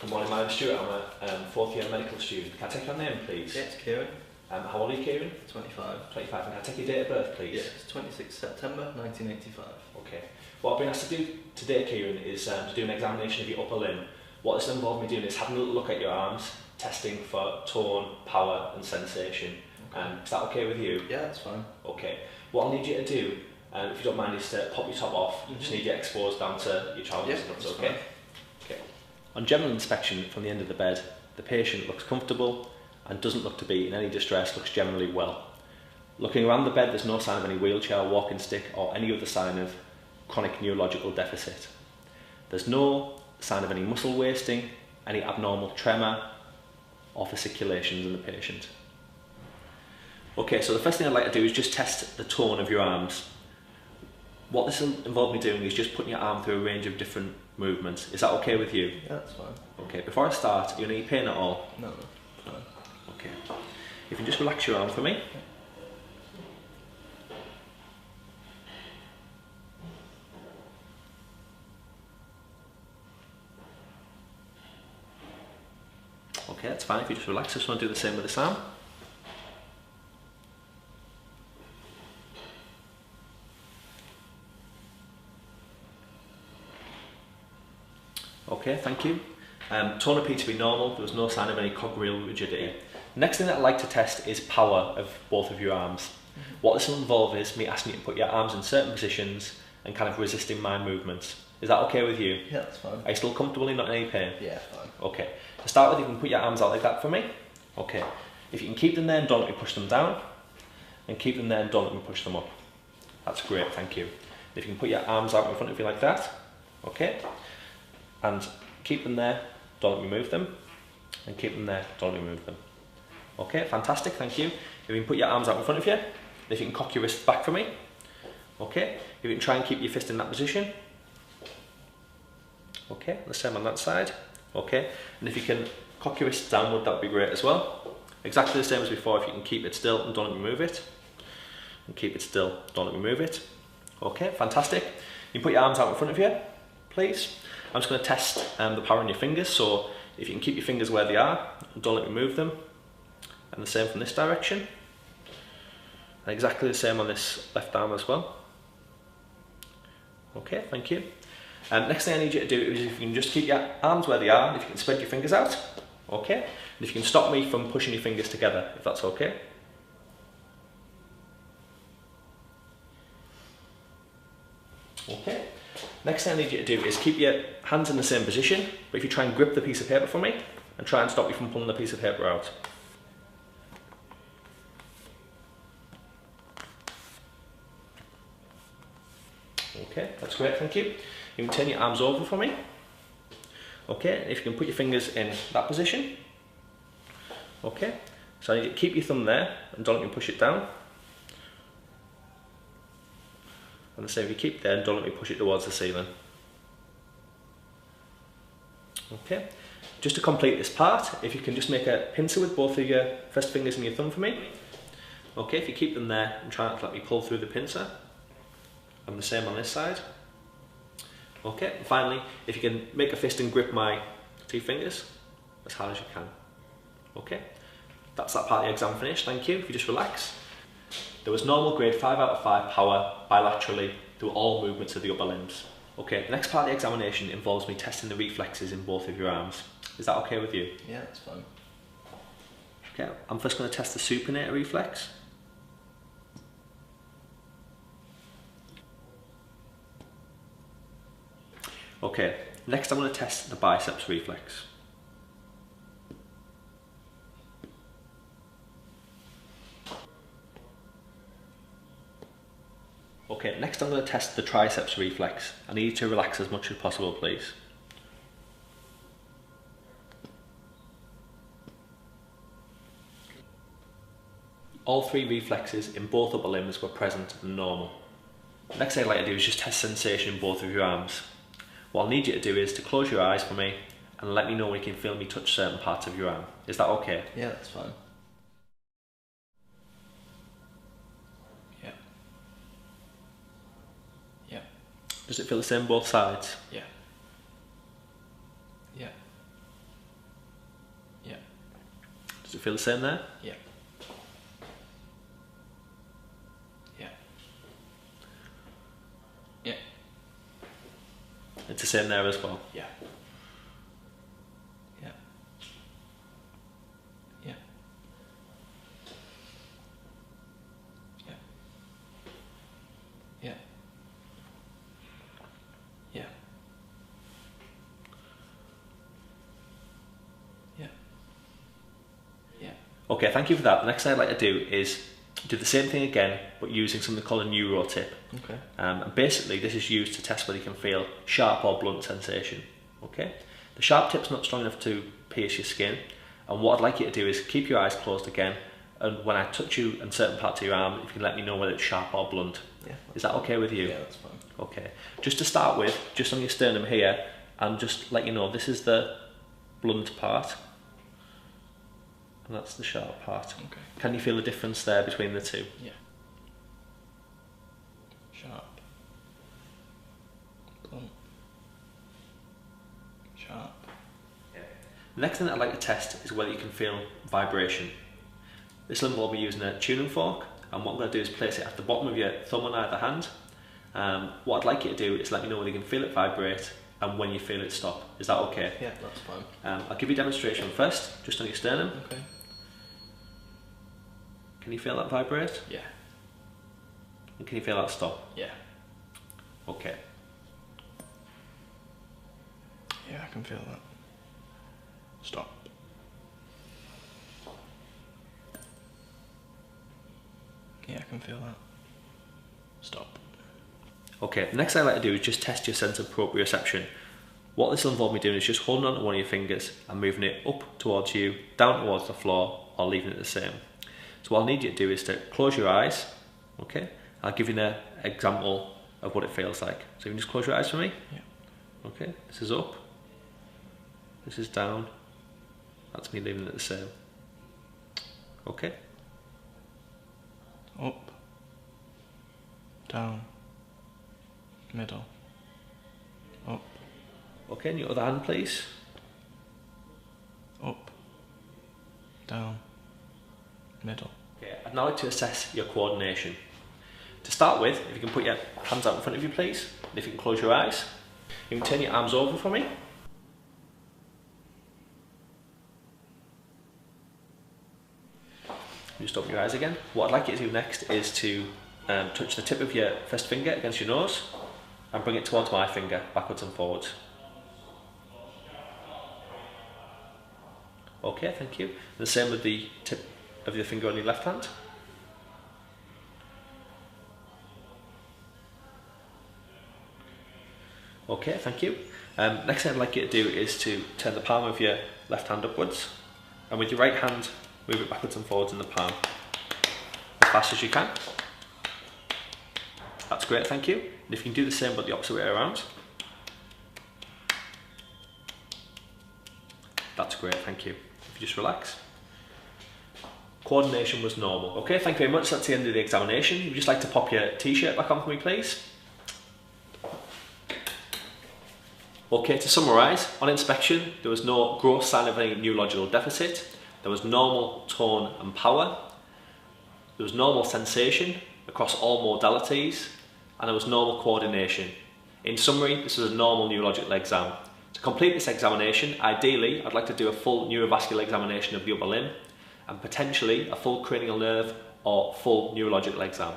Good morning, my name's Stuart. I'm a fourth year medical student. Can I take your name, please? Yeah, it's Kieran. How old are you, Kieran? 25. 25. And can I take your date of birth, please? Yeah, it's 26 September 1985. Okay. What I've been asked to do today, Kieran, is to do an examination of your upper limb. What this involves me doing is having a little look at your arms, testing for tone, power and sensation. Okay. Is that okay with you? Yeah, that's fine. Okay. What I'll need you to do, if you don't mind, is to pop your top off. You just need to get exposed down to your trousers. Yeah, That's okay. Fine. Okay. On general inspection from the end of the bed, the patient looks comfortable and doesn't look to be in any distress, looks generally well. Looking around the bed, there's no sign of any wheelchair, walking stick or any other sign of chronic neurological deficit. There's no sign of any muscle wasting, any abnormal tremor or fasciculations in the patient. Okay, so the first thing I'd like to do is just test the tone of your arms. What this will involve me doing is just putting your arm through a range of different movements. Is that okay with you? Yeah, that's fine. Okay, before I start, are you in any pain at all? No, fine. Okay. If you can just relax your arm for me. Okay, that's fine. If you just relax, I just want to do the same with this arm. Okay, thank you. Tone appeared to be normal. There was no sign of any cogwheel rigidity. Next thing that I'd like to test is power of both of your arms. What this will involve is me asking you to put your arms in certain positions and kind of resisting my movements. Is that okay with you? Yeah, that's fine. Are you still comfortable? You're not in any pain? Yeah, fine. Okay. To start with, you can put your arms out like that for me. Okay. If you can keep them there and don't let me push them down, and keep them there and don't let me push them up. That's great, thank you. If you can put your arms out in front of you like that, okay, and keep them there, don't let me move them, and keep them there, don't let me move them. Okay, fantastic, thank you. If you can put your arms out in front of you, if you can cock your wrists back for me, okay, if you can try and keep your fist in that position, okay, the same on that side, okay, and if you can cock your wrists downward, that would be great as well. Exactly the same as before. If you can keep it still and don't let me move it, and keep it still, don't let me move it. Okay, fantastic. You can put your arms out in front of you, please. I'm just going to test the power in your fingers, so if you can keep your fingers where they are, and don't let me move them, and the same from this direction, and exactly the same on this left arm as well. Okay, thank you. Next thing I need you to do is if you can just keep your arms where they are, if you can spread your fingers out, okay, and if you can stop me from pushing your fingers together, if that's okay. Okay. Next thing I need you to do is keep your hands in the same position, but if you try and grip the piece of paper for me, and try and stop you from pulling the piece of paper out. Okay, that's great, thank you. You can turn your arms over for me. Okay, if you can put your fingers in that position. Okay, so I need you to keep your thumb there, and don't let me push it down. And the same, if you keep there, and don't let me push it towards the ceiling. Okay, just to complete this part, if you can just make a pincer with both of your first fingers and your thumb for me. Okay, if you keep them there and try not to let me pull through the pincer. And the same on this side. Okay, and finally, if you can make a fist and grip my 2 fingers as hard as you can. Okay, that's that part of the exam finished, thank you. If you just relax. There was normal grade 5 out of 5 power bilaterally through all movements of the upper limbs. Okay, the next part of the examination involves me testing the reflexes in both of your arms. Is that okay with you? Yeah, that's fine. Okay, I'm first going to test the supinator reflex. Okay, next I'm going to test the biceps reflex. Okay, next I'm going to test the triceps reflex. I need you to relax as much as possible, please. All 3 reflexes in both upper limbs were present and normal. Next thing I'd like to do is just test sensation in both of your arms. What I'll need you to do is to close your eyes for me and let me know when you can feel me touch certain parts of your arm. Is that okay? Yeah, that's fine. Yeah. Yeah. Does it feel the same both sides? Yeah. Yeah. it feel the same there? Yeah. Yeah. Yeah. It's the same there as well. Yeah. Yeah. Yeah. Yeah. Yeah. Yeah. Yeah. Yeah. Okay, thank you for that. The next thing I'd like to do is do the same thing again, but using something called a neuro tip. Okay. And basically, this is used to test whether you can feel sharp or blunt sensation. Okay, the sharp tip's not strong enough to pierce your skin, and what I'd like you to do is keep your eyes closed again, and when I touch you in certain parts of your arm, if you can let me know whether it's sharp or blunt. Yeah. Is that okay with you? Yeah, that's fine. Okay. Just to start with, just on your sternum here, and just let you know this is the blunt part, and that's the sharp part. Okay. Can you feel the difference there between the two? Yeah. Sharp. Blunt. Sharp. The next thing that I'd like to test is whether you can feel vibration. This will involve me using a tuning fork, and what I'm going to do is place it at the bottom of your thumb on either hand. What I'd like you to do is let me know whether you can feel it vibrate and when you feel it stop. Is that okay? Yeah, that's fine. I'll give you a demonstration first, just on your sternum. Okay. Can you feel that vibrate? Yeah. And can you feel that stop? Yeah. Okay. Yeah, I can feel that. Stop. Yeah, I can feel that. Stop. Okay, the next thing I'd like to do is just test your sense of proprioception. What this will involve me doing is just holding on to one of your fingers and moving it up towards you, down towards the floor, or leaving it the same. So what I'll need you to do is to close your eyes, okay? I'll give you an example of what it feels like. So you can just close your eyes for me? Yeah. Okay, this is up, this is down, that's me leaving it the same. Okay? Up. Down. Middle. Up. Okay, and your other hand please. Up. Down. Middle. Okay, I'd now like to assess your coordination. To start with, if you can put your hands out in front of you please, and if you can close your eyes. You can turn your arms over for me. Just open your eyes again. What I'd like you to do next is to touch the tip of your first finger against your nose and bring it towards my finger, backwards and forwards. Okay, thank you. And the same with the tip of your finger on your left hand. Okay, thank you. Next thing I'd like you to do is to turn the palm of your left hand upwards, and with your right hand move it backwards and forwards in the palm as fast as you can. That's great, thank you. And if you can do the same but the opposite way around. That's great, thank you. If you just relax. Coordination was normal. Okay, thank you very much. That's the end of the examination. If you'd just like to pop your t-shirt back on for me, please. Okay, to summarise, on inspection there was no gross sign of any neurological deficit, there was normal tone and power, there was normal sensation across all modalities, and there was normal coordination. In summary, this was a normal neurological exam. To complete this examination, ideally I'd like to do a full neurovascular examination of the upper limb and potentially a full cranial nerve or full neurological exam.